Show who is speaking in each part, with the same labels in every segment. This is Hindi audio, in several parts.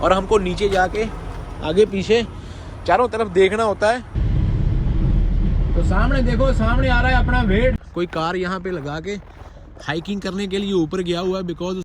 Speaker 1: और हमको नीचे जाके आगे पीछे चारों तरफ देखना होता है। तो सामने देखो, सामने आ रहा है अपना वेट। कोई कार यहाँ पे लगा के हाइकिंग करने के लिए ऊपर गया हुआ है बिकॉज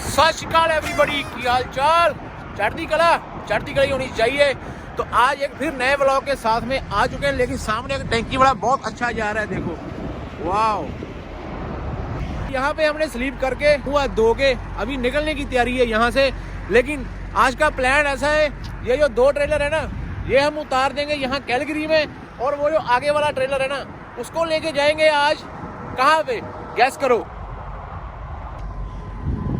Speaker 1: सत श्री अकाल एवरीबॉडी, की हाल चाल? चढ़ती कला ही होनी चाहिए। तो आज एक फिर नए व्लॉग के साथ में आ चुके हैं, लेकिन सामने एक टैंकी वाला बहुत अच्छा जा रहा है। देखो वाओ, यहाँ पे हमने स्लीप करके हुआ धो के अभी निकलने की तैयारी है यहाँ से। लेकिन आज का प्लान ऐसा है, ये जो 2 ट्रेलर है ना, ये हम उतार देंगे यहाँ कैलगरी में, और वो जो आगे वाला ट्रेलर है ना, उसको लेके जाएंगे आज कहाँ पे, गैस करो।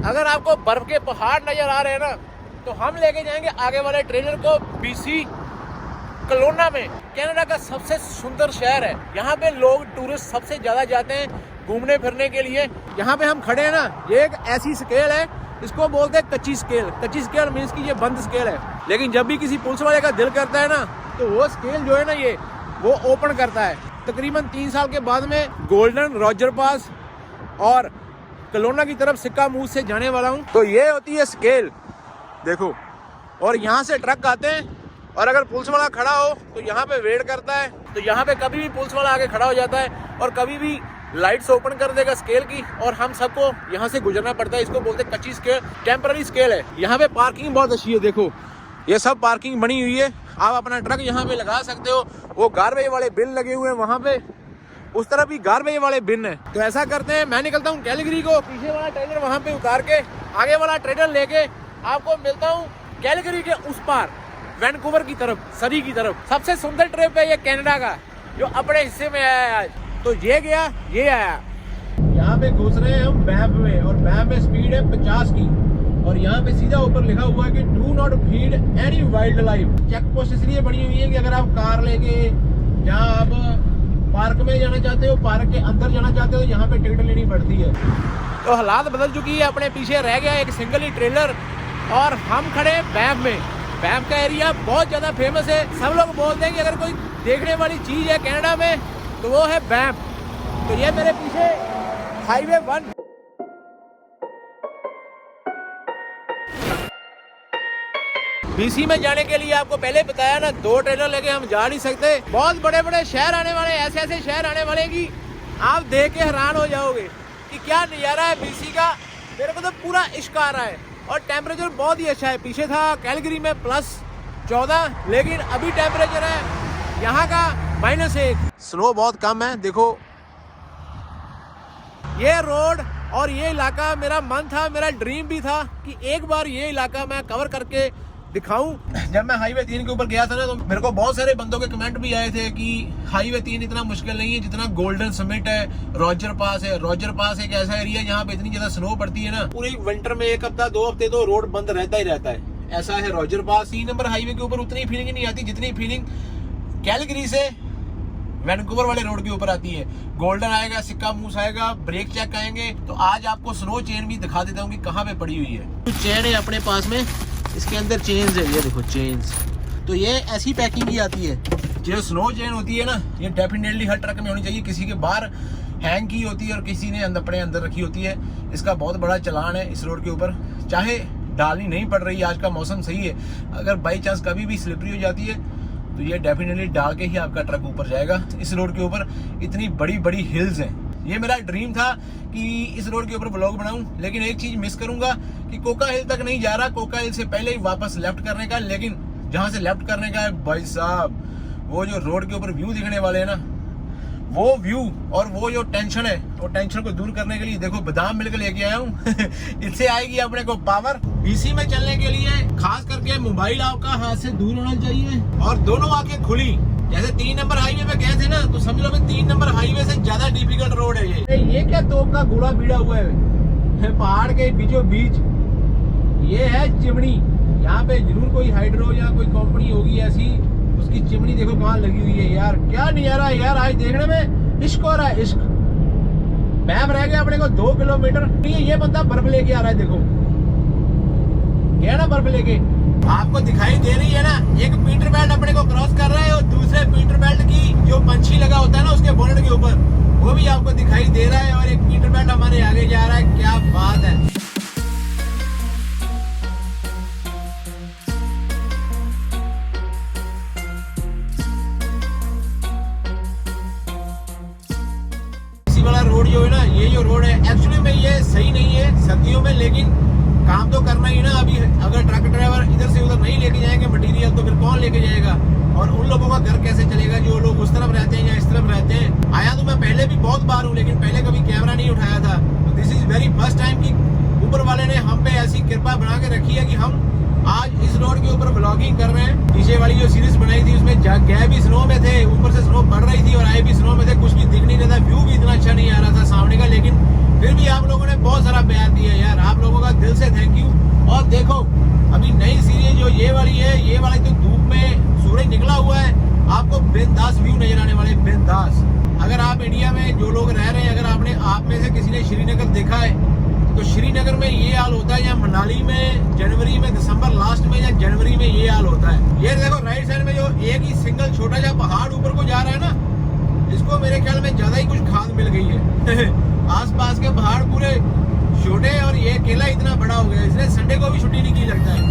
Speaker 1: अगर आपको बर्फ के पहाड़ नजर आ रहे हैं ना, तो हम लेके जाएंगे आगे वाले ट्रेलर को बीसी कलोना में। कनाडा का सबसे सुंदर शहर है, यहाँ पे लोग टूरिस्ट सबसे ज्यादा जाते हैं घूमने फिरने के लिए। यहाँ पे हम खड़े हैं ना, ये एक ऐसी स्केल है, इसको बोलते हैं कच्ची स्केल। कच्ची स्केल मीन्स की ये बंद स्केल है, लेकिन जब भी किसी पुलिस वाले का दिल करता है ना, तो वो स्केल जो है ना, ये वो ओपन करता है। तकरीबन 3 साल के बाद में गोल्डन रॉजर पास और कलोना की तरफ सिक्का मूस से जाने वाला हूँ। तो ये होती है स्केल, देखो। और यहाँ से ट्रक आते हैं, और अगर पुलिस वाला खड़ा हो तो यहाँ पे वेट करता है। तो यहाँ पे कभी भी पुलिस वाला आके खड़ा हो जाता है, और कभी भी लाइट्स ओपन कर देगा स्केल की, और हम सबको यहाँ से गुजरना पड़ता है। इसको बोलते हैं कच्ची स्केल, टेम्पररी स्केल है। यहाँ पे पार्किंग बहुत अच्छी है, देखो ये सब पार्किंग बनी हुई है। आप अपना ट्रक यहाँ पे लगा सकते हो। वो गार्बेज वाले बिन लगे हुए हैं वहाँ पे, उस तरफ भी गार्बेज वाले बिन है। तो ऐसा करते हैं, मैं निकलता हूँ कैलगरी को, पीछे वाला ट्रेलर वहाँ पे उतार के आगे वाला ट्रेलर लेके आपको मिलता हूँ कैलगरी के उस पार, वैंकूवर की तरफ, सरी की तरफ। सबसे सुंदर ट्रिप है ये कनाडा का, जो अपने हिस्से में आया है आज। तो ये गया, ये आया। यहाँ पे घुस रहे हैं हम बैम्प में, और बैम्प में स्पीड है 50 की, और यहाँ पे सीधा ऊपर लिखा हुआ है कि do not feed any wild life. Check post इसलिए बनी हुई है कि अगर आप कार लेके जहाँ आप पार्क में जाना चाहते हो, पार्क के अंदर जाना चाहते हो, यहाँ पे टिकट लेनी पड़ती है। तो हालात बदल चुकी है, अपने पीछे रह गया एक सिंगल ही ट्रेलर, और हम खड़े हैं बैंप में। बैंप का एरिया बहुत ज्यादा फेमस है। सब लोग बोलते हैं कि अगर कोई देखने वाली चीज है कनाडा में तो वो है बैंप। तो ये मेरे पीछे हाईवे 1, बीसी में जाने के लिए आपको पहले बताया ना, 2 ट्रेलर लेके हम जा नहीं सकते। बहुत बड़े बड़े शहर आने वाले, ऐसे ऐसे शहर आने वाले कि आप देख के हैरान हो जाओगे कि क्या नज़ारा है बीसी का। मेरे को तो पूरा इश्क आ रहा है, और टेम्परेचर बहुत ही अच्छा है। पीछे था कैलगरी में +14, लेकिन अभी टेम्परेचर है यहाँ का -1। स्नो बहुत कम है। देखो ये रोड और ये इलाका, मेरा मन था, मेरा ड्रीम भी था कि एक बार ये इलाका मैं कवर करके दिखाऊं। जब मैं हाईवे 3 के ऊपर गया था ना, तो मेरे को बहुत सारे बंदों के कमेंट भी आए थे कि हाईवे 3 इतना मुश्किल नहीं है जितना गोल्डन समिट है, रॉजर पास है। रॉजर पास एक ऐसा एरिया जहाँ पे इतनी ज्यादा स्नो पड़ती है ना, पूरी विंटर में 1 हफ्ता 2 हफ्ते तो रोड बंद रहता ही रहता है। ऐसा है रॉजर पास। 3 नंबर हाईवे के ऊपर उतनी फीलिंग नहीं आती जितनी फीलिंग कैलगरी से वैंकूवर वाले रोड के ऊपर आती है। गोल्डन आएगा, सिक्का मूस आएगा, ब्रेक चेक आएंगे। तो आज आपको स्नो चेन भी दिखा देता हूँ कि कहाँ पे पड़ी हुई है। तो चेन है अपने पास में, इसके अंदर चेन्स है, ये देखो चेन्स। तो ये ऐसी पैकिंग की आती है। जो स्नो चेन होती है ना, ये डेफिनेटली हर ट्रक में होनी चाहिए। किसी के बाहर हैंग की होती है और किसी ने अपने अंदर रखी होती है। इसका बहुत बड़ा चलान है इस रोड के ऊपर। चाहे डालनी नहीं पड़ रही, आज का मौसम सही है, अगर बाई चांस कभी भी स्लिपरी हो जाती है तो ये डेफिनेटली डाल के ही आपका ट्रक ऊपर जाएगा। इस रोड के ऊपर इतनी बड़ी बड़ी हिल्स हैं। ये मेरा ड्रीम था कि इस रोड के ऊपर ब्लॉग बनाऊं, लेकिन एक चीज मिस करूंगा कि कोका हिल तक नहीं जा रहा। कोका हिल से पहले ही वापस लेफ्ट करने का। लेकिन जहां से लेफ्ट करने का है भाई साहब, वो जो रोड के ऊपर व्यू दिखने वाले हैं ना, वो व्यू और वो जो टेंशन है, वो टेंशन को दूर करने के लिए देखो बादाम मिल्क लेके आया हूँ। इससे आएगी अपने को पावर। बीसी में चलने के लिए खास करके मोबाइल आपका हाथ से दूर होना चाहिए, और दोनों आंखें खुली। जैसे 3 नंबर हाईवे पे गए थे ना, तो समझ लो 3 नंबर हाईवे से ज्यादा डिफिकल्ट रोड है ये क्या तोप का गुड़ा बीड़ा हुआ है पहाड़ के बीचों बीच। ये है चिमनी। यहाँ पे जरूर कोई हाइड्रो या कोई कंपनी होगी ऐसी, उसकी चिमनी देखो कहाँ लगी हुई है यार। क्या नजारा है यार, आज देखने में इश्क हो रहा है, इश्क। मैप रह गया अपने को 2 किलोमीटर। ये बंदा बर्फ लेके आ रहा है, देखो क्या ना बर्फ लेके। आपको दिखाई दे रही है ना, एक पीटर बेल्ट अपने को क्रॉस कर रहा है और दूसरे पीटर बेल्ट की जो पंछी लगा होता है ना उसके बोनट के ऊपर, वो भी आपको दिखाई दे रहा है और एक पीटर बेल्ट हमारे आगे जा रहा है। क्या बात है। इसी वाला रोड जो है ना, ये जो रोड है एक्चुअली में ये सही नहीं है सर्दियों में, लेकिन काम तो करना ही ना। अभी अगर ट्रक ड्राइवर इधर से उधर नहीं लेके जाएंगे मटेरियल तो फिर कौन लेके जाएगा, और उन लोगों का घर कैसे चलेगा जो लोग उस तरफ रहते हैं या इस तरफ रहते हैं। आया तो मैं पहले भी बहुत बार हूँ, लेकिन पहले कभी कैमरा नहीं उठाया था। तो this is very first time कि ऊपर वाले ने हम पे ऐसी कृपा बना के रखी है कि हम आज इस रोड के ऊपर ब्लॉगिंग कर रहे हैं। पीछे वाली जो सीरीज बनाई थी उसमें गए भी स्नो में थे, ऊपर से स्नो पड़ रही थी और आए भी स्नो में थे, कुछ भी दिख नहीं रहा था, व्यू भी इतना अच्छा नहीं आ रहा था सामने का, लेकिन फिर भी आप लोगों ने बहुत सारा प्यार दिया यार, आप लोगों का दिल से थैंक यू। और देखो अभी नई सीरीज जो ये वाली है, ये वाली तो धूप में सूरज निकला हुआ है, आपको बिंदास व्यू नजर आने वाले, बिंदास। अगर आप इंडिया में जो लोग रह रहे हैं, अगर आपने आप में से किसी ने श्रीनगर देखा है तो श्रीनगर में ये हाल होता है, या मनाली में जनवरी में, दिसंबर लास्ट में या जनवरी में ये हाल होता है। ये देखो राइट साइड में जो एक ही सिंगल छोटा सा पहाड़ ऊपर को जा रहा है ना, इसको मेरे ख्याल में ज्यादा ही कुछ खाद मिल गई है। आसपास के पहाड़ पूरे छोटे और ये केला इतना बड़ा हो गया, इसलिए संडे को भी छुट्टी नहीं की लगता है।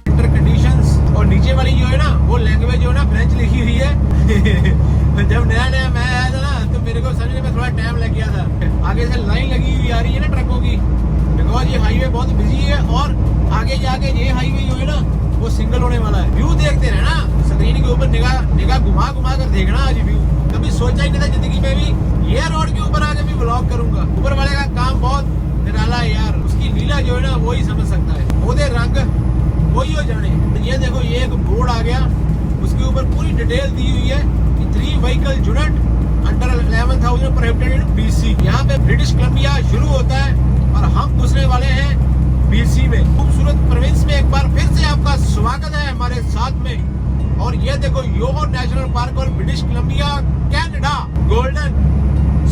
Speaker 1: इंटर कंडीशंस और नीचे वाली जो है ना वो लैंग्वेज जो है ना फ्रेंच लिखी हुई है। जब नया नया मैं आया था ना तो मेरे को समझने में थोड़ा टाइम लग गया था। आगे से लाइन लगी हुई आ रही है ना ट्रकों की, बिकॉज ये हाईवे बहुत बिजी है और आगे जाके ये हाईवे जो है ना वो सिंगल होने वाला है। व्यू देखते रहना, स्क्रीन के ऊपर निगाह घुमा घुमा कर देखना आज व्यू। कभी सोचा ही नहीं था जिंदगी में भी ये रोड के ऊपर आके भी व्लॉग करूंगा। ऊपर वाले का काम बहुत निराला है यार, उसकी लीला जो है ना वो ही समझ सकता है, ओदे रंग वही हो जाने। ये देखो ये एक बोर्ड आ गया, उसके ऊपर पूरी डिटेल दी हुई है कि 3 vehicle unit under 11,000 prohibited BC। यहाँ पे ब्रिटिश कोलंबिया शुरू होता है और हम घुसने वाले हैं BC में। खूबसूरत प्रोविंस में एक बार फिर से आपका स्वागत है हमारे साथ में। और ये देखो योगो नेशनल पार्क और ब्रिटिश कोलंबिया कनाडा गोल्डन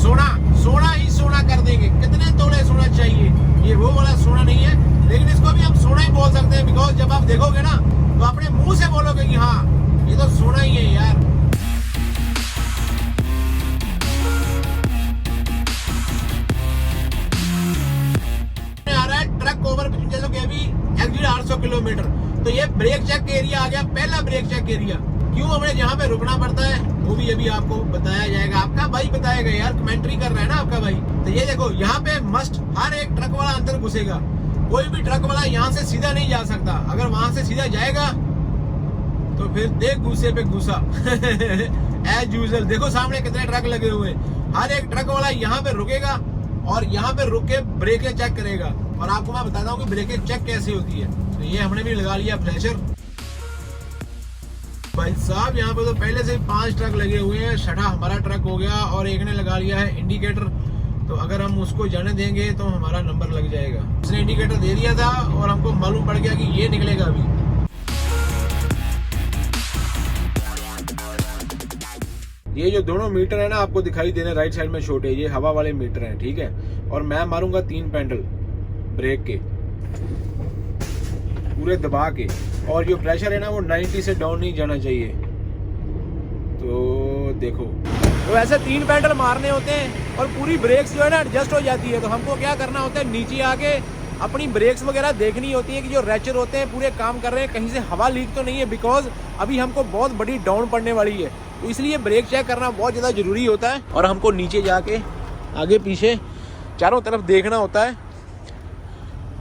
Speaker 1: सोना, सोना ही सोना कर देंगे। कितने तोले सोना चाहिए, ये वो वाला सोना नहीं है, लेकिन इसको भी हम सोना ही बोल सकते हैं, बिकॉज जब आप देखोगे ना तो अपने मुंह से बोलोगे कि हाँ ये तो सोना ही है यार। आ रहा है ट्रक ओवर ब्रिज जो कि अभी एग्जिट 800 किलोमीटर, तो ये ब्रेक चेक एरिया आ गया, पहला ब्रेक चेक एरिया। क्यों हमें जहाँ पे रुकना पड़ता है वो भी अभी आपको बताया जाएगा, आपका भाई बताएगा यार, कमेंट्री कर रहा है ना आपका भाई। तो ये देखो यहाँ पे मस्ट हर एक ट्रक वाला अंदर घुसेगा, कोई भी ट्रक वाला यहाँ से सीधा नहीं जा सकता। अगर वहां से सीधा जाएगा तो फिर देख गुस्से पे गुस्सा। एज यूजुअल देखो सामने कितने ट्रक लगे हुए हैं, हर एक ट्रक वाला यहाँ पे रुकेगा और यहाँ पे रुक के ब्रेकें चेक करेगा। और आपको मैं बताता हूँ कि ब्रेकें चेक कैसे होती है। तो ये हमने भी लगा लिया फ्लैशर। भाई साहब यहाँ पे तो पहले से 5 ट्रक लगे हुए हैं, 6ठा हमारा ट्रक हो गया और एक ने लगा लिया है इंडिकेटर। तो अगर हम उसको जाने देंगे तो हमारा नंबर लग जाएगा। उसने इंडिकेटर दे दिया था और हमको मालूम पड़ गया कि ये निकलेगा अभी। ये जो दोनों मीटर है ना आपको दिखाई दे रहे हैं राइट साइड में छोटे, ये हवा वाले मीटर हैं, ठीक है। और मैं मारूंगा 3 पेडल ब्रेक के पूरे दबा के, और जो प्रेशर है ना वो 90 से डाउन नहीं जाना चाहिए। तो देखो तो ऐसे 3 पेडल मारने होते हैं और पूरी ब्रेक्स जो है ना एडजस्ट हो जाती है। तो हमको क्या करना होता है, नीचे आके अपनी ब्रेक्स वगैरह देखनी होती है कि जो रैचर होते हैं पूरे काम कर रहे हैं, कहीं से हवा लीक तो नहीं है, बिकॉज अभी हमको बहुत बड़ी डाउन पड़ने वाली है। तो इसलिए ब्रेक चेक करना बहुत ज़्यादा ज़रूरी होता है। और हमको नीचे जाके आगे पीछे चारों तरफ देखना होता है।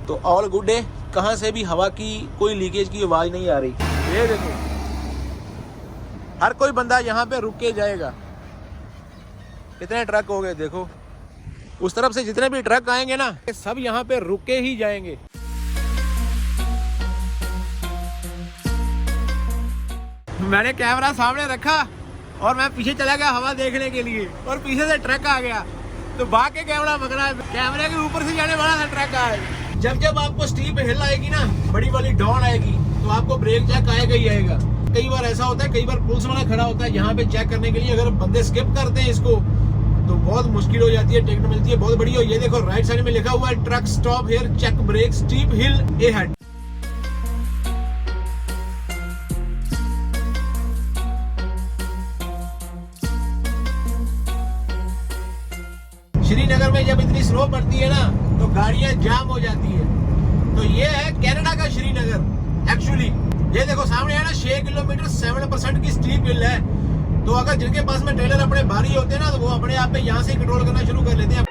Speaker 1: तो ऑल गुड है, कहाँ से भी हवा की कोई लीकेज की आवाज़ नहीं आ रही। ये देखो हर कोई बंदा यहाँ पे रुक के जाएगा। कितने ट्रक हो गए देखो, उस तरफ से जितने भी ट्रक आएंगे ना सब यहाँ पे रुक के ही जाएंगे। मैंने कैमरा सामने रखा और मैं पीछे चला गया हवा देखने के लिए, और पीछे से ट्रक आ गया तो भाग के कैमरा पकड़ा। कैमरे के ऊपर से जाने वाला था ट्रक आया। जब आपको स्टीप हिल आएगी ना, बड़ी वाली डाउन आएगी, तो आपको ब्रेक चेक आएगा ही आएगा। कई बार ऐसा होता है, कई बार पुलिस वाला खड़ा होता है यहाँ पे चेक करने के लिए, अगर बंदे स्किप करते हैं इसको तो बहुत मुश्किल हो जाती है, टिकट मिलती है बहुत बड़ी हो। ये देखो राइट साइड में लिखा हुआ है truck stop here, check brake, steep hill ahead. Srinagar में जब इतनी स्नो पड़ती है ना तो गाड़ियां जाम हो जाती है। तो ये है कनाडा का श्रीनगर एक्चुअली। ये देखो सामने है ना 6 किलोमीटर 7% की स्टीप हिल है। तो अगर जिनके पास में ट्रेलर अपने भारी होते हैं ना तो वो अपने आप पे यहाँ से कंट्रोल करना शुरू कर लेते हैं।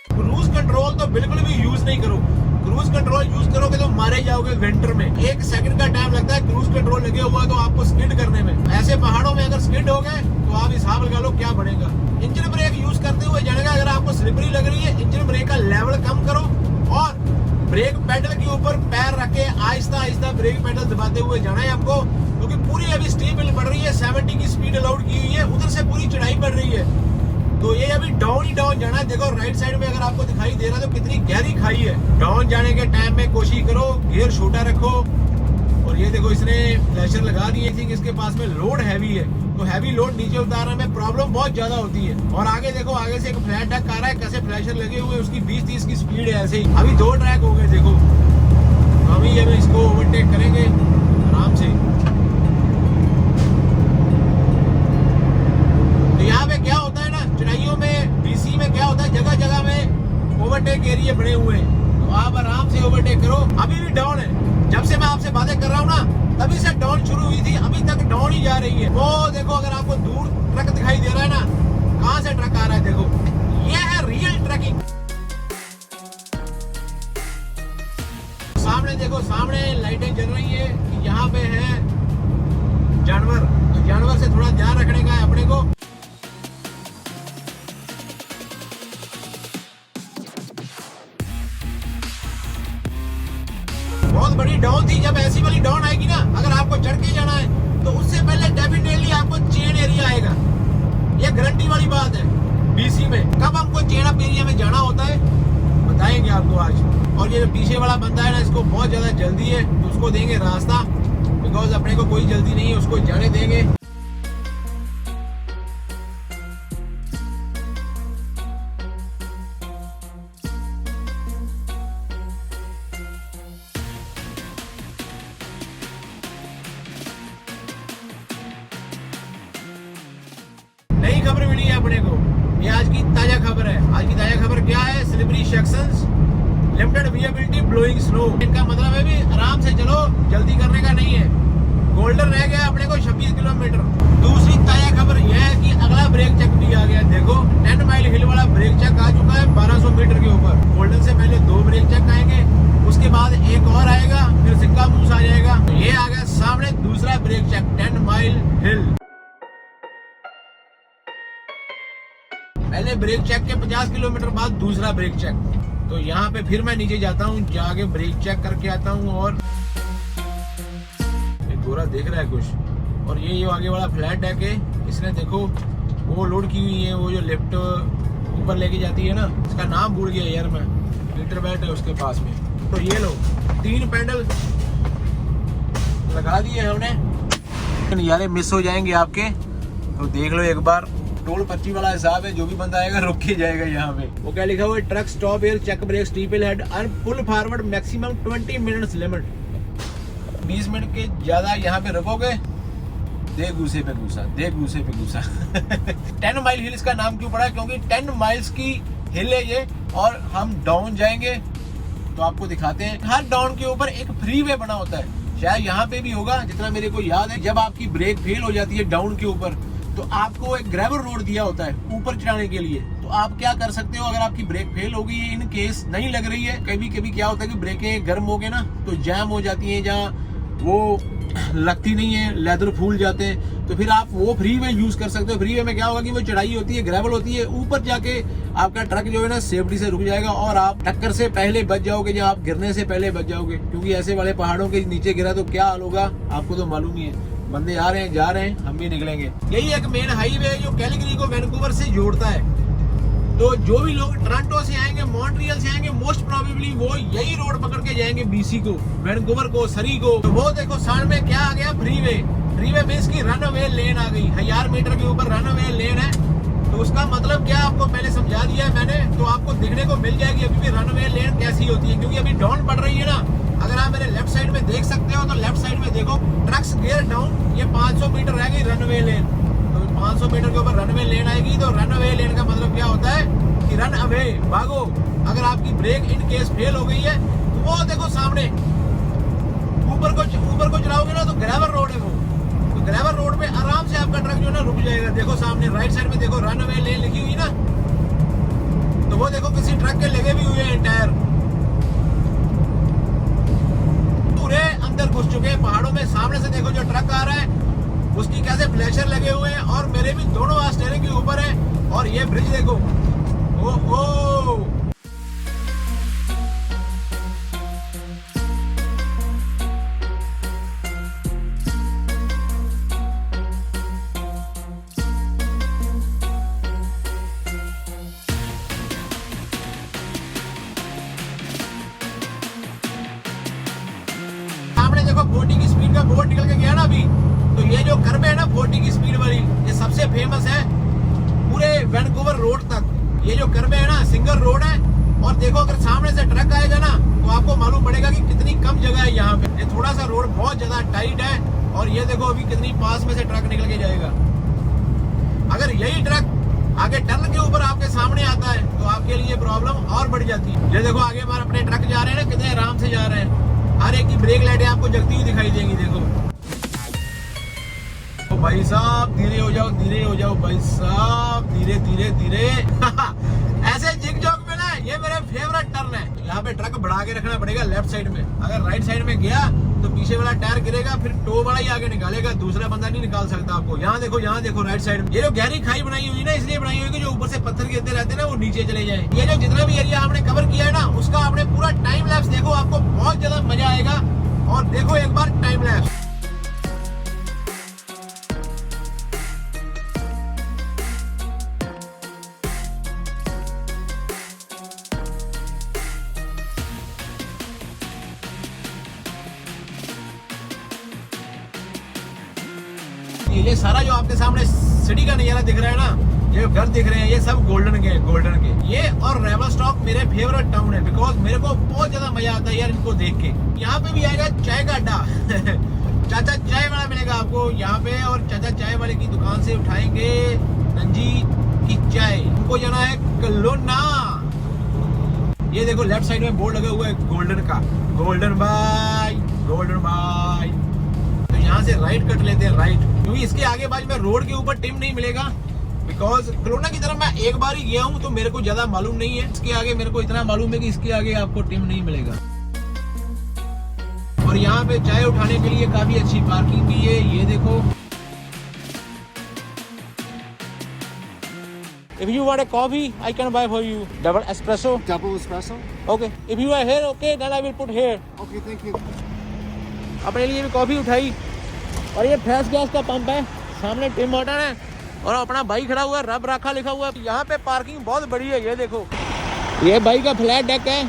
Speaker 1: क्रूज कंट्रोल तो बिल्कुल भी यूज नहीं करो। क्रूज कंट्रोल यूज करोगे तो मारे जाओगे विंटर में। 1 सेकंड का टाइम लगता है क्रूज कंट्रोल लगे हुआ तो आपको स्किड करने में। ऐसे पहाड़ों में अगर स्किड हो गए तो आप हिसाब लगा लो क्या बनेगा। इंजन ब्रेक यूज करते हुए जानेगा। अगर आपको स्लिपरी लग रही है इंजन ब्रेक का लेवल कम करो और ब्रेक पेडल के ऊपर पैर रख के आहिस्ता आहिस्ता ब्रेक पेडल दबाते हुए जाना है आपको, क्योंकि पूरी अभी स्टीप हिल बढ़ रही है। 70 की स्पीड अलाउड की हुई है, उधर से पूरी चढ़ाई बढ़ रही है। तो ये अभी डाउन ही डाउन जाना है। देखो राइट साइड में अगर आपको दिखाई दे रहा है तो कितनी गहरी खाई है। डाउन जाने के टाइम में कोशिश करो गियर छोटा रखो। और ये देखो इसने फ्लैशर लगा दिए थी कि इसके पास में लोड हैवी है, तो हैवी लोड नीचे उतारने में प्रॉब्लम बहुत ज्यादा होती है। और आगे देखो आगे से एक फ्लैट ट्रक आ रहा है, कैसे फ्लैशर लगे हुए, उसकी 20-30 की स्पीड है। ऐसे ही अभी 2 ट्रैक हो गए देखो। अभी हम इसको ओवरटेक करेंगे आराम से। तो यहाँ पे क्या होता है ना चढ़ाइयों में BC में क्या होता है, जगह जगह में ओवरटेक एरिया बने हुए हैं, तो आप आराम से ओवरटेक करो। अभी भी डाउन है, जब से मैं आपसे बातें कर रहा हूँ ना तभी से डाउन शुरू हुई थी, अभी तक डाउन ही जा रही है। वो देखो अगर आपको दूर ट्रक दिखाई दे रहा है ना, कहाँ से ट्रक आ रहा है देखो, ये है रियल ट्रकिंग। सामने देखो सामने लाइटें जल रही है, यहाँ पे है जानवर, तो जानवर से थोड़ा ध्यान रखने का है अपने को। बहुत बड़ी डाउन थी। जब ऐसी वाली डाउन आएगी ना, अगर आपको चढ़ के जाना है तो उससे पहले डेफिनेटली आपको चेन एरिया आएगा। ये गारंटी वाली बात है। BC में कब हमको चेन अप एरिया में जाना होता है बताएंगे आपको आज। और ये जो पीछे वाला बंदा है ना, इसको बहुत ज्यादा जल्दी है तो उसको देंगे रास्ता, बिकॉज अपने को कोई जल्दी नहीं है, उसको जाने देंगे। नई खबर मिली है अपने को, ये आज की ताजा खबर है। आज की ताजा खबर क्या है, slippery sections, limited visibility, blowing snow. इनका मतलब है भी आराम से चलो, जल्दी करने का नहीं है। गोल्डन रह गया अपने को 26 किलोमीटर। दूसरी ताजा खबर यह है कि अगला ब्रेक चेक भी आ गया। देखो 10 माइल हिल वाला ब्रेक चेक आ चुका है 1200 मीटर के ऊपर। गोल्डन से पहले 2 ब्रेक चेक आएंगे, उसके बाद एक और आएगा, फिर सिक्का मूस आ जाएगा। ये आ गया सामने दूसरा ब्रेक चेक 10 माइल हिल। पहले ब्रेक चेक के 50 किलोमीटर बाद दूसरा ब्रेक चेक। तो यहाँ पे फिर मैं नीचे जाता हूँ, जाके ब्रेक चेक करके आता हूँ। और एक गोरा देख रहा है कुछ। और ये जो आगे वाला फ्लैट डेक है, इसने देखो वो लोड की हुई है, वो जो लिफ्ट ऊपर लेके जाती है ना, इसका नाम भूल गया यार मैं, मीटर बैट है उसके पास में। तो ये लो 3 पैडल लगा दिए हमने। नज़ारे मिस हो जाएंगे आपके, तो देख लो एक बार। टोल 25 वाला हिसाब है, जो भी बंदा आएगा रोक के जाएगा यहाँ पे। वो क्या लिखा हुआ है, truck stop here, check brake, steep hill ahead and pull forward, maximum 20 minutes limit. 20 minute के ज्यादा यहाँ पे रुकोगे, दे घूसे पे घूसा, दे घूसे पे घूसा। 10 माइल हिल इसका नाम क्यों पड़ा, क्योंकि 10 माइल्स की हिल है ये। और हम डाउन जाएंगे तो आपको दिखाते हैं। हर डाउन के ऊपर एक फ्री वे बना होता है, शायद यहाँ पे भी होगा, जितना मेरे को याद है। जब आपकी ब्रेक फेल हो जाती है डाउन के ऊपर, तो आपको एक ग्रेवल रोड दिया होता है ऊपर चढ़ाने के लिए। तो आप क्या कर सकते हो, अगर आपकी ब्रेक फेल हो गई है, इन केस नहीं लग रही है, कभी कभी क्या होता है कि ब्रेकें गर्म हो गए ना तो जैम हो जाती हैं, जहाँ वो लगती नहीं है, लेदर फूल जाते हैं, तो फिर आप वो फ्री वे यूज कर सकते हो। फ्री वे में क्या होगा कि वो चढ़ाई होती है, ग्रेवल होती है, ऊपर जाके आपका ट्रक जो है ना सेफ्टी से रुक जाएगा और आप टक्कर से पहले बच जाओगे, या आप गिरने से पहले बच जाओगे। क्योंकि ऐसे वाले पहाड़ों के नीचे गिरा तो क्या हाल होगा आपको तो मालूम ही है। बंदे आ रहे हैं, जा रहे हैं, हम भी निकलेंगे। यही एक मेन हाईवे है जो कैलगरी को वैंकूवर से जोड़ता है। तो जो भी लोग टोरंटो से आएंगे, मॉन्ट्रियल से आएंगे, मोस्ट प्रोबेबली वो यही रोड पकड़ के जाएंगे बीसी को, वैंकूवर को, सरी को। तो वो देखो सामने क्या आ गया, फ्रीवे। फ्रीवे मींस की रनअवे लेन आ गई, 1000 मीटर के ऊपर रनअवे लेन है। तो उसका मतलब क्या आपको पहले समझा दिया है मैंने, तो आपको देखने को मिल जाएगी अभी भी रनअवे लेन कैसी होती है, क्योंकि अभी डाउन पड़ रही है ना। अगर आप मेरे लेफ्ट साइड में देख सकते हो, तो लेफ्ट साइड में देखो ट्रक्स गियर डाउन, ये 500 मीटर रह गई रनअवे लेन। तो 500 मीटर के ऊपर रनअवे लेन आएगी। तो रनअवे लेन का मतलब क्या होता है कि रन अवे, भागो। अगर आपकी ब्रेक इन केस फेल हो गई है, तो वो देखो सामने ऊपर को चलाओगे ना, तो ग्रेवल रोड है वो। तो ग्रेवल रोड पे आराम से आपका ट्रक जो है ना रुक जाएगा। देखो सामने राइट साइड में देखो रन अवे लेन लिखी हुई ना, तो वो देखो किसी ट्रक के लगे भी हुए हैं टायर, पूरे अंदर घुस चुके हैं पहाड़ों में। सामने से देखो जो ट्रक आ रहा है उसकी कैसे फ्लैशर लगे हुए हैं, और मेरे भी दोनों स्टीयरिंग के ऊपर है। और ये ब्रिज देखो, ओ सामने देखो 40 की स्पीड का बोर्ड निकल के गया ना अभी। तो ये जो कर्व है ना 40 की स्पीड वाली, ये सबसे फेमस है पूरे वैंकूवर रोड तक। ये जो कर्व है ना सिंगल रोड है। और देखो अगर सामने से ट्रक आएगा ना, तो आपको मालूम पड़ेगा कि कितनी कम जगह है यहाँ पे। ये थोड़ा सा रोड बहुत ज्यादा टाइट है। और ये देखो अभी कितनी पास में से ट्रक निकल के जाएगा। अगर यही ट्रक आगे टर्न के ऊपर आपके सामने आता है, तो आपके लिए प्रॉब्लम और बढ़ जाती है। ये देखो आगे हमारे अपने ट्रक जा रहे हैं ना, कितने आराम से जा रहे हैं। हर एक की ब्रेक लाइटें आपको जगती हुई दिखाई देंगी। देखो तो भाई साहब धीरे हो जाओ भाई साहब, धीरे धीरे धीरे ऐसे जिग जॉग में ना ये मेरे फेवरेट टर्न है। यहाँ पे ट्रक बढ़ा के रखना पड़ेगा लेफ्ट साइड में। अगर राइट साइड में गया तो पीछे वाला टायर गिरेगा, फिर टो वाला ही आगे निकालेगा, दूसरा बंदा नहीं निकाल सकता आपको। यहाँ देखो राइट साइड में ये जो गहरी खाई बनाई हुई ना, इसलिए बनाई हुई कि जो ऊपर से पत्थर गिरते रहते हैं ना, वो नीचे चले जाए। ये जो जितना भी एरिया हमने कवर किया है ना, उसका आपने पूरा टाइम लैप्स देखो, आपको बहुत ज्यादा मजा आएगा। और देखो एक बार टाइम लैप्स। ये सारा जो आपके सामने सिटी का नजारा दिख रहा है ना, ये घर दिख रहे हैं, ये सब गोल्डन के। ये और रेवलस्टॉक मेरे फेवरेट टाउन है, बिकॉज मेरे को बहुत ज्यादा मजा आता है यार इनको देख के। यहाँ पे भी आएगा चाय का अड्डा चाचा चाय वाला मिलेगा आपको यहाँ पे। और चाचा चाय वाले की दुकान से उठाएंगे नंजी की चाय। उनको जाना है कलोना। ये देखो लेफ्ट साइड में बोर्ड लगा हुआ है गोल्डन का, गोल्डन बाय। तो यहाँ से राइट कट लेते हैं, राइट, क्योंकि इसके आगे बाजू में रोड के ऊपर टिम नहीं मिलेगा। बिकॉज कलोना की तरफ मैं एक बार ही गया हूँ, तो मेरे को ज्यादा मालूम नहीं है। इसके आगे मेरे को इतना मालूम है कि इसके आगे आपको टिम नहीं मिलेगा। और यहाँ पे चाय उठाने के लिए काफी अच्छी पार्किंग भी है। ये देखो, if you want a coffee, I can buy for you double espresso. Okay. If you are here, okay, then I will put here.
Speaker 2: Okay, thank you.
Speaker 1: अपने लिए भी कॉफी उठाई। और ये फ्रेश गैस का पंप है, सामने टिम हॉर्टन है, और अपना बाइक खड़ा हुआ है, रब राखा लिखा हुआ है। यहाँ पे पार्किंग बहुत बड़ी है। ये देखो, ये बाइक का फ्लैट डेक है।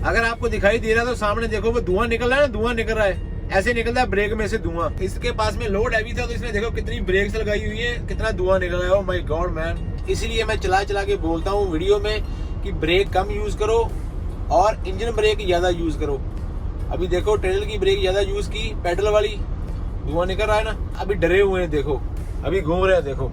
Speaker 1: अगर आपको दिखाई दे रहा है तो सामने देखो वो धुआं निकल रहा है ना, धुआं निकल रहा है, ऐसे निकलता है ब्रेक में से धुआं। इसके पास में लोड हैवी था, तो इसने देखो कितनी ब्रेक्स लगाई हुई है, कितना धुआं निकल रहा है। Oh my God man. इसीलिए मैं चला के बोलता हूँ वीडियो में कि ब्रेक कम यूज करो और इंजन ब्रेक ज्यादा यूज करो। अभी देखो ट्रेलर की ब्रेक ज्यादा यूज की, पेडल वाली, धुआं निकल रहा है ना। अभी डरे हुए हैं, देखो अभी घूम रहे हैं, देखो।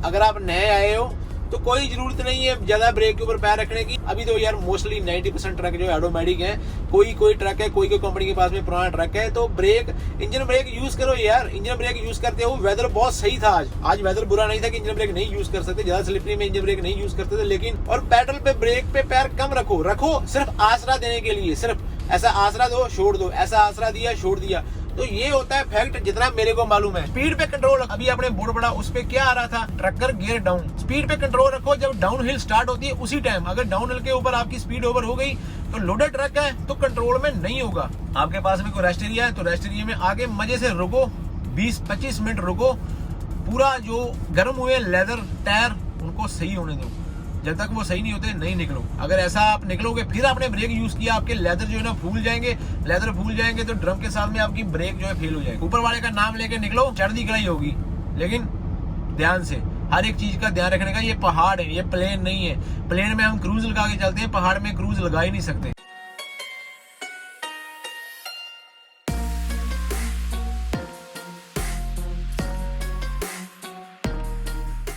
Speaker 1: अगर आप नए आए हो तो कोई जरूरत नहीं है ज्यादा ब्रेक के ऊपर पैर रखने की। अभी तो यार मोस्टली 90% ट्रक जो ऑटोमेटिक है, कोई ट्रक है, कोई कंपनी के पास में पुराना ट्रक है, तो ब्रेक, इंजन ब्रेक यूज करो यार। इंजन ब्रेक यूज करते हो। वेदर बहुत सही था आज वेदर बुरा नहीं था कि इंजन ब्रेक नहीं यूज कर सकते, ज्यादा स्लिपरी में इंजन ब्रेक नहीं यूज करते थे। लेकिन और पेडल पे ब्रेक पे पैर कम रखो सिर्फ आसरा देने के लिए। सिर्फ ऐसा आसरा दो, छोड़ दो, ऐसा आसरा दिया, छोड़ दिया। तो ये होता है फैक्ट, जितना मेरे को मालूम है। स्पीड पे कंट्रोल, अभी आपने बोर्ड पढ़ा, उस पे क्या आ रहा था, ट्रकर गियर डाउन। स्पीड पे कंट्रोल रखो, जब डाउन हिल स्टार्ट होती है उसी टाइम। अगर डाउन हिल के ऊपर आपकी स्पीड ओवर हो गई तो लोडेड ट्रक है तो कंट्रोल में नहीं होगा। आपके पास में कोई रेस्ट एरिया है तो रेस्ट एरिया में आगे मजे से रुको, 20-25 मिनट रुको। पूरा जो गर्म हुए लेदर टायर उनको सही होने दो, जब तक वो सही नहीं होते नहीं निकलो। अगर ऐसा आप निकलोगे फिर आपने ब्रेक यूज किया, आपके लेदर जो है ना फूल जाएंगे। लेदर फूल जाएंगे तो ड्रम के साथ में आपकी ब्रेक जो है फेल हो जाएगी। ऊपर वाले का नाम लेके निकलो, चढ़ती कढ़ाई होगी, लेकिन ध्यान से, हर एक चीज का ध्यान रखने का। ये पहाड़ है, ये प्लेन नहीं है। प्लेन में हम क्रूज लगा के चलते हैं, पहाड़ में क्रूज लगा ही नहीं सकते।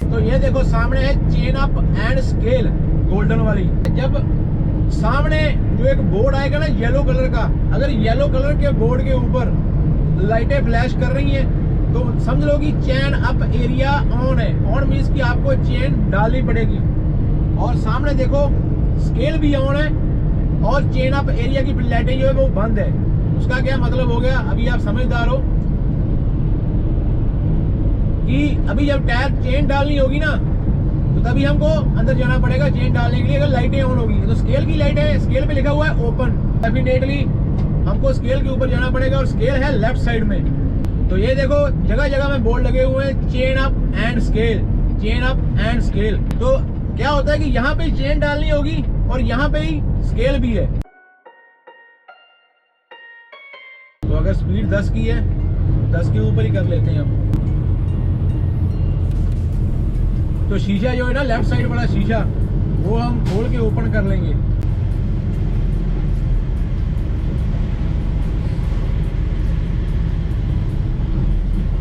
Speaker 1: तो ये देखो सामने है chain up and scale, golden वाली। जब सामने जो एक बोर्ड आएगा ना येलो कलर का, अगर येलो कलर के बोर्ड के ऊपर लाइटें फ्लैश कर रही हैं तो समझ लो कि चेन अप एरिया ऑन है। ऑन मीन्स कि आपको चेन डालनी पड़ेगी। और सामने देखो स्केल भी ऑन है और चेन अप एरिया की लाइटें जो है वो बंद है। उसका क्या मतलब हो गया, अभी आप समझदार हो कि अभी जब टायर चेन डालनी होगी ना तो तभी हमको अंदर जाना पड़ेगा चेन डालने के लिए। अगर लाइटें ऑन होगी तो स्केल की लाइट है, स्केल पे लिखा हुआ है ओपन, डेफिनेटली हमको स्केल के ऊपर जाना पड़ेगा। और स्केल है लेफ्ट साइड में। तो ये देखो जगह जगह में बोर्ड लगे हुए हैं, chain up and scale, chain up and scale. तो क्या होता है कि यहाँ पे चेन डालनी होगी और यहाँ पे ही स्केल भी है। तो अगर स्पीड 10 की है, 10 के ऊपर ही कर लेते हैं हम। तो शीशा जो है ना लेफ्ट साइड वाला शीशा, वो हम खोल के ओपन कर लेंगे।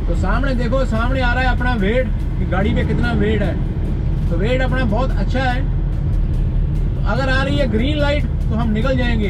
Speaker 1: तो सामने देखो, सामने आ रहा है अपना वेट कि गाड़ी पे कितना वेट है। तो वेट अपना बहुत अच्छा है। तो अगर आ रही है ग्रीन लाइट तो हम निकल जाएंगे।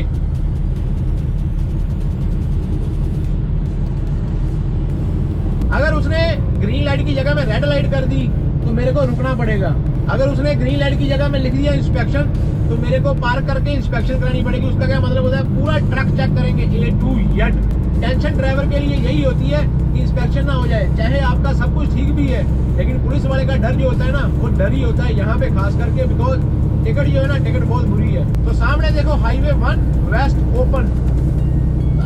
Speaker 1: अगर उसने ग्रीन लाइट की जगह में रेड लाइट कर दी तो मेरे को रुकना पड़ेगा। अगर उसने ग्रीन लाइट की जगह में लिख दिया इंस्पेक्शन तो मेरे को पार्क करके इंस्पेक्शन करानी पड़ेगी। उसका क्या मतलब होता है, पूरा ट्रक चेक करेंगे A to Z। Tension driver के लिए यही होती है कि इंस्पेक्शन ना हो जाए। चाहे आपका सब कुछ ठीक भी है, लेकिन पुलिस वाले का डर जो होता है ना, वो डर ही होता है यहाँ पे खास करके, बिकॉज टिकट जो है ना, टिकट बहुत बुरी है। तो सामने देखो हाईवे 1 वेस्ट ओपन।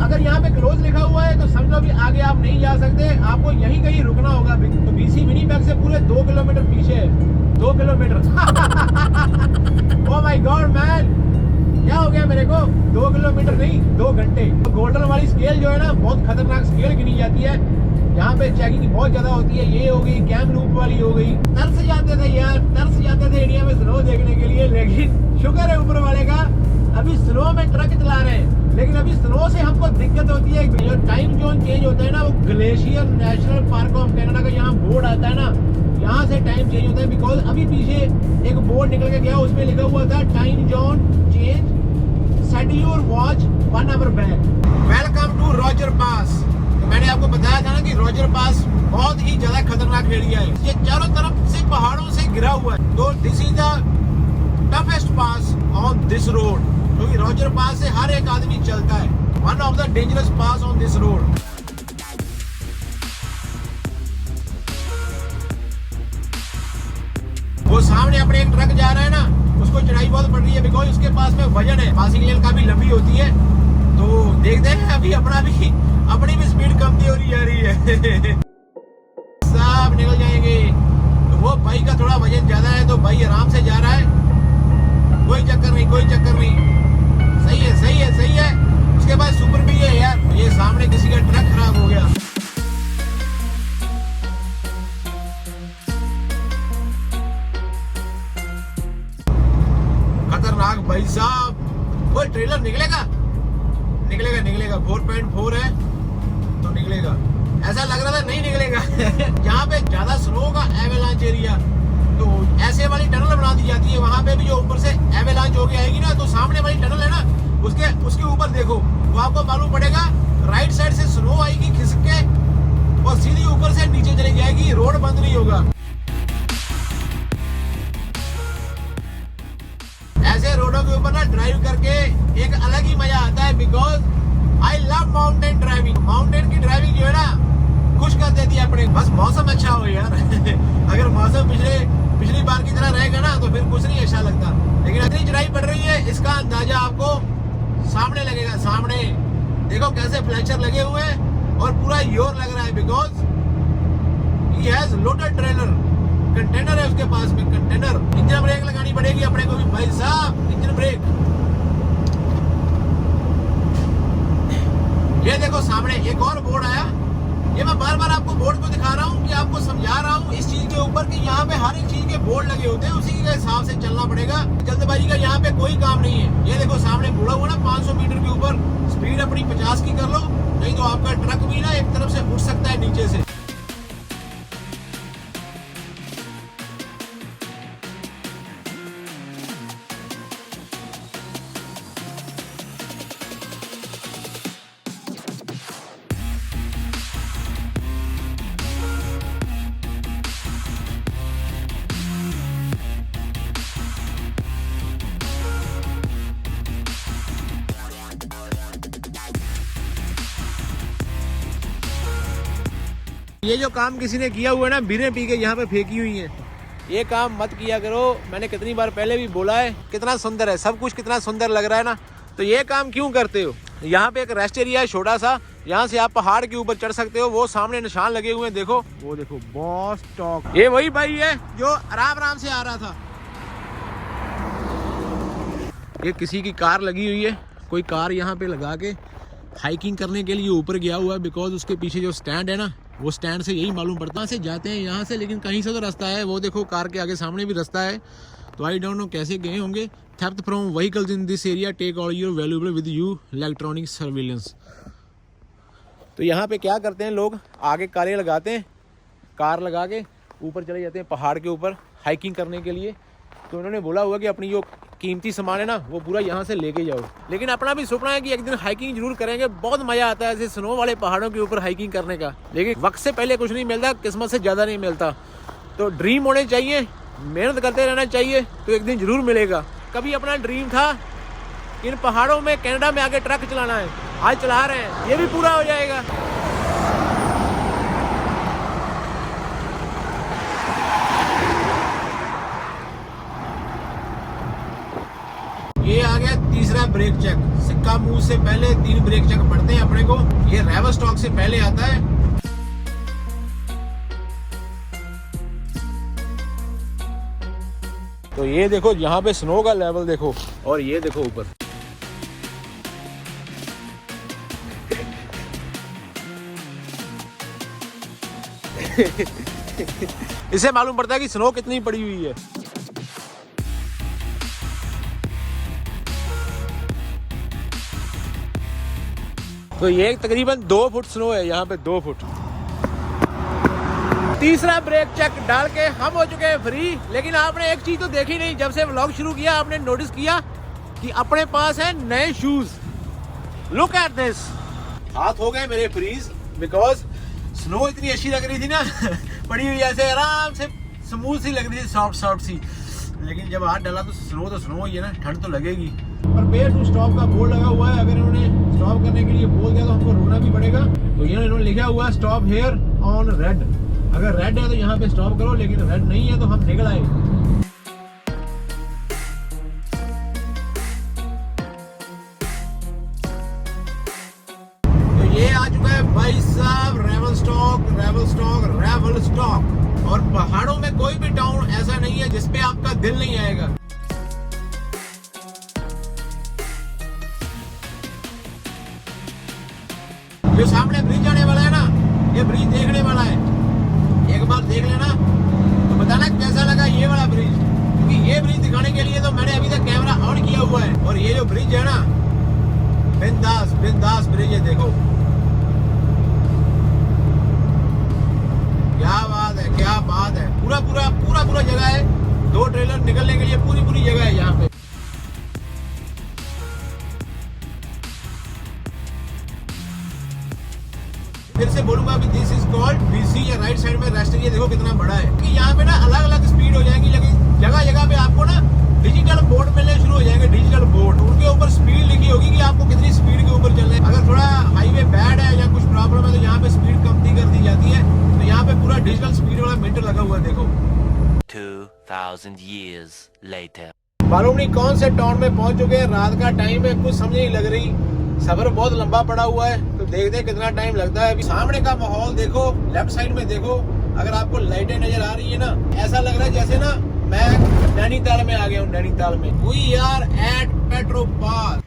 Speaker 1: अगर यहाँ पे क्लोज लिखा हुआ है तो समझो कि आगे आप नहीं जा सकते, आपको यहीं कहीं रुकना होगा। तो BC विनिपेग से पूरे 2 किलोमीटर पीछे है, 2 kilometre. Oh my God man, क्या हो गया मेरे को, 2 किलोमीटर नहीं 2 घंटे। तो गोल्डन वाली स्केल जो है ना, बहुत खतरनाक स्केल गिनी जाती है। यहाँ पे चेकिंग बहुत ज्यादा होती है। ये हो गई कैम लूप वाली हो गई। तरस जाते थे यार, तरस जाते थे इंडिया में स्नो देखने के लिए, लेकिन शुक्र है ऊपर वाले का, अभी स्नो में ट्रक चला रहे हैं। लेकिन अभी स्नो से हमको दिक्कत होती है, जो टाइम जोन चेंज होता है ना, वो glacier national park of Canada का यहाँ बोर्ड आता है ना, यहाँ से टाइम चेंज होता है। बिकॉज अभी पीछे एक बोर्ड निकल के गया, उसमें लिखा हुआ था time zone change, set your watch 1 hour back. Welcome to Roger Pass. तो मैंने आपको बताया था ना कि रॉजर पास बहुत ही ज्यादा खतरनाक एरिया है। ये चारों तरफ से पहाड़ों से घिरा हुआ है। तो this is the toughest pass on this road, क्योंकि रॉजर पास से हर एक आदमी चलता है। One of the dangerous pass on this road. वो सामने अपने एक ट्रक जा रहा है ना, उसको चढ़ाई बहुत पड़ रही है, बिकॉज उसके पास में वजन है, पासिंग लेन काफी लंबी होती है। तो देखते हैं अभी अपनी भी स्पीड कम हो रही जा रही है। सब निकल जाएंगे। तो वो भाई का थोड़ा वजन ज्यादा है तो भाई आराम से जा रहा है, कोई चक्कर नहीं, कोई चक्कर नहीं। सही है, सही है, सही है। उसके बाद सुपर भी है यार, ये सामने किसी का ट्रक खराब हो गया। खतरनाक भाई साहब। वो ट्रेलर निकलेगा, निकलेगा, निकलेगा। 4.4 है तो निकलेगा। ऐसा लग रहा था नहीं निकलेगा। यहाँ पे ज्यादा स्नो का एवेलांच एरिया, तो ऐसे वाली टनल बना दी जाती है। वहां पे भी जो ऊपर से एवेलांच होके आएगी ना, तो सामने वाली टनल है ना, उसके ऊपर देखो, तो आपको मालूम पड़ेगा राइट साइड से स्नो आएगी खिसक के और सीधी ऊपर से नीचे चली जाएगी, रोड बंद नहीं होगा। ऐसे रोडों के ऊपर ना ड्राइव करके एक अलग ही मजा आता है, because I love mountain driving.
Speaker 2: Mountain की ड्राइविंग जो है ना खुश कर देती है अपने। बस मौसम अच्छा हो यार अगर मौसम पिछली बार की तरह रहेगा ना तो फिर कुछ नहीं अच्छा लगता। लेकिन इतनी चढ़ाई पड़ रही है, इसका अंदाजा आपको सामने लगेगा। सामने देखो कैसे फ्लैचर लगे हुए हैं और पूरा योर लग रहा है, because he has loaded trailer. Container है उसके पास में, कंटेनर। इंजन ब्रेक लगानी पड़ेगी अपने को भी भाई साहब, इंजन ब्रेक। ये देखो सामने एक और बोर्ड आया। ये मैं बार बार आपको बोर्ड को दिखा रहा हूँ कि आपको समझा रहा हूँ इस चीज के ऊपर कि यहाँ पे हर एक चीज के बोर्ड लगे होते हैं, उसी के हिसाब से चलना पड़ेगा। जल्दबाजी का यहाँ पे कोई काम नहीं है। ये देखो सामने मुड़ा हुआ ना 500 मीटर के ऊपर, स्पीड अपनी 50 की कर लो, नहीं तो आपका ट्रक भी ना एक तरफ से उठ सकता है नीचे से। ये जो काम किसी ने किया हुआ है ना, बीरे पी के यहाँ पे फेंकी हुई है, ये काम मत किया करो। मैंने कितनी बार पहले भी बोला है। कितना सुंदर है सब कुछ, कितना सुंदर लग रहा है ना, तो ये काम क्यों करते हो? यहाँ पे एक रेस्ट एरिया है छोटा सा, यहाँ से आप पहाड़ के ऊपर चढ़ सकते हो। वो सामने निशान लगे हुए हैं, देखो वो देखो बॉस टॉक। ये वही भाई है जो आराम से आ रहा था। ये किसी की कार लगी हुई है, कोई कार यहाँ पे लगा के हाइकिंग करने के लिए ऊपर गया हुआ है, बिकॉज उसके पीछे जो स्टैंड है ना, वो स्टैंड से यही मालूम पड़ता है। से जाते हैं यहाँ से, लेकिन कहीं से तो रास्ता है। वो देखो कार के आगे सामने भी रास्ता है, तो आई डोंट नो कैसे गए होंगे। Theft from vehicles in this area, take all your valuable with you, electronic surveillance. तो यहाँ पे क्या करते हैं लोग, आगे कारें लगाते हैं, कार लगा के ऊपर चले जाते हैं पहाड़ के ऊपर हाइकिंग करने के लिए। तो उन्होंने बोला हुआ कि अपनी जो कीमती सामान है ना वो पूरा यहाँ से लेके जाओ। लेकिन अपना भी सपना है कि एक दिन हाइकिंग जरूर करेंगे। बहुत मजा आता है ऐसे स्नो वाले पहाड़ों के ऊपर हाइकिंग करने का, लेकिन वक्त से पहले कुछ नहीं मिलता, किस्मत से ज़्यादा नहीं मिलता। तो ड्रीम होने चाहिए, मेहनत करते रहना चाहिए, तो एक दिन जरूर मिलेगा। कभी अपना ड्रीम था इन पहाड़ों में कनाडा में आके ट्रक चलाना है, आज चला रहे हैं, ये भी पूरा हो जाएगा। ये आ गया तीसरा ब्रेक चेक। सिक्का मूव से पहले 3 ब्रेक चेक पड़ते हैं अपने को। ये रेवस्टॉक से पहले आता है। तो ये देखो यहाँ पे स्नो का लेवल देखो, और ये देखो ऊपर। इससे मालूम पड़ता है कि स्नो कितनी पड़ी हुई है। तो ये तकरीबन 2 फुट स्नो है यहाँ पे, 2 फुट। तीसरा ब्रेक चेक डाल के हम हो चुके हैं फ्री। लेकिन आपने एक चीज तो देखी नहीं, जब से व्लॉग शुरू किया आपने नोटिस किया कि अपने पास है नए शूज। Look at this. हाथ हो गए मेरे फ्रीज, बिकॉज स्नो इतनी अच्छी लग रही थी ना पड़ी हुई ऐसे आराम से स्मूथ सी लग रही थी, सॉफ्ट सी। लेकिन जब हाथ डाला तो स्नो ही है ना, ठंड तो लगेगी। प्रिपेयर टू स्टॉप का बोर्ड लगा हुआ है। अगर इन्होंने स्टॉप करने के लिए बोल दिया तो हमको रुकना भी पड़ेगा। तो ये इन्होंने लिखा हुआ है स्टॉप हेयर ऑन रेड। अगर रेड है तो यहाँ पे स्टॉप करो, लेकिन रेड नहीं है तो हम निकल आए। तो ये आ चुका है भाई साहब रेवलस्टॉक। और पहाड़ों में कोई भी टाउन ऐसा नहीं है जिसपे आपका दिल नहीं आएगा। जो सामने ब्रिज आने वाला है ना, ये ब्रिज देखने वाला है। एक बार देख लेना तो बताना कैसा लगा ये वाला ब्रिज। क्योंकि ये ब्रिज दिखाने के लिए तो मैंने अभी तक कैमरा ऑन किया हुआ है। और ये जो ब्रिज है ना, बिंदास ब्रिज है। देखो क्या बात है। पूरा जगह है। 2 ट्रेलर निकलने के लिए पूरी जगह है यहाँ पे। फिर से बोलूंगा कि दिस इज कॉल्ड बीसी। ये राइट साइड में रेस्ट एरिया देखो कितना बड़ा है। कि यहाँ पे ना अलग अलग स्पीड हो जाएंगी, लेकिन जगह पे आपको ना डिजिटल बोर्ड मिलने शुरू हो जाएंगे। डिजिटल बोर्ड, उनके ऊपर स्पीड लिखी होगी कि आपको कितनी स्पीड के ऊपर चलना है। अगर थोड़ा हाईवे बैड है या कुछ प्रॉब्लम डिजिटल स्पीड वाला मीटर लगा हुआ है, देखो।
Speaker 3: 2000 years later.
Speaker 2: मालूम नहीं कौन से टाउन में पहुंच चुके हैं, रात का टाइम है, कुछ समझ नहीं लग रही, सफर बहुत लंबा पड़ा हुआ है, तो देखते हैं कितना टाइम लगता है। अभी सामने का माहौल देखो, लेफ्ट साइड में देखो, अगर आपको लाइटें नजर आ रही है ना, ऐसा लग रहा है जैसे ना मैं नैनीताल में आ गया हूँ। नैनीताल में वी आर एट पेट्रो पास।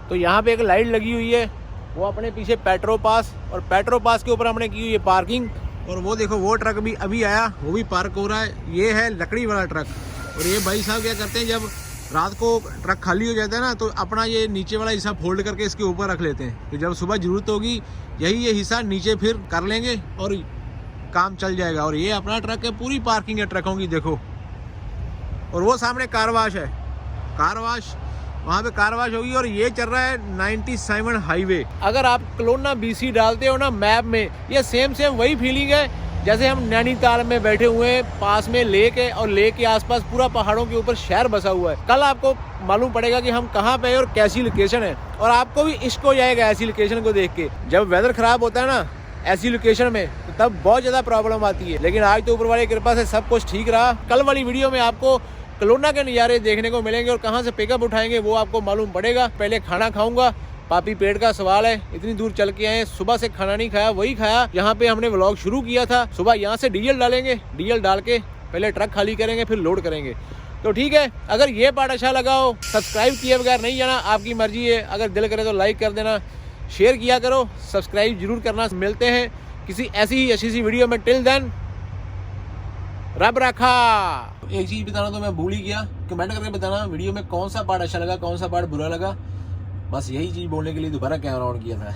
Speaker 2: तो यहाँ पे एक लाइट लगी हुई है, वो अपने पीछे पेट्रो पास, और पेट्रो पास के ऊपर हमने की हुई है पार्किंग। और वो देखो वो ट्रक भी अभी आया, वो भी पार्क हो रहा है। ये है लकड़ी वाला ट्रक। और ये भाई साहब क्या करते हैं, जब रात को ट्रक खाली हो जाता है ना, तो अपना ये नीचे वाला हिस्सा फोल्ड करके इसके ऊपर रख लेते हैं। तो जब सुबह जरूरत होगी यही ये हिस्सा नीचे फिर कर लेंगे और काम चल जाएगा। और ये अपना ट्रक है, पूरी पार्किंग है ट्रकों की, देखो। और वो सामने कार वाश है, कार वाश, वहाँ पे कार वाश होगी। और ये चल रहा है 97 हाईवे। अगर आप कलोना BC डालते हो ना मैप में, ये सेम वही फीलिंग है जैसे हम नैनीताल में बैठे हुए हैं, पास में लेक है और लेक के आसपास पूरा पहाड़ों के ऊपर शहर बसा हुआ है। कल आपको मालूम पड़ेगा कि हम कहाँ पे हैं और कैसी लोकेशन है, और आपको भी इश्क हो जाएगा ऐसी लोकेशन को देख के। जब वेदर खराब होता है ना ऐसी लोकेशन में, तो तब बहुत ज्यादा प्रॉब्लम आती है। लेकिन आज तो ऊपर वाली कृपा से सब कुछ ठीक रहा। कल वाली वीडियो में आपको कलोना के नज़ारे देखने को मिलेंगे और कहाँ से पिकअप उठाएंगे वो आपको मालूम पड़ेगा। पहले खाना खाऊंगा, पापी पेट का सवाल है, इतनी दूर चल के आए, सुबह से खाना नहीं खाया, वही खाया यहाँ पे हमने व्लॉग शुरू किया था। सुबह यहाँ से डीजल डालेंगे, डीजल डाल के पहले ट्रक खाली करेंगे, फिर लोड करेंगे। तो ठीक है, अगर ये पार्ट अच्छा लगा हो, सब्सक्राइब किए बगैर नहीं जाना, आपकी मर्जी है। अगर दिल करे तो लाइक कर देना, शेयर किया करो, सब्सक्राइब जरूर करना। मिलते हैं किसी ऐसी ही अच्छी सी वीडियो में। टिल देन रब रखा। एक चीज बताना तो मैं भूल ही गया, कमेंट करके बताना वीडियो में कौन सा पार्ट अच्छा लगा, कौन सा पार्ट बुरा लगा। बस यही चीज बोलने के लिए दोबारा कैमरा ऑन किया था।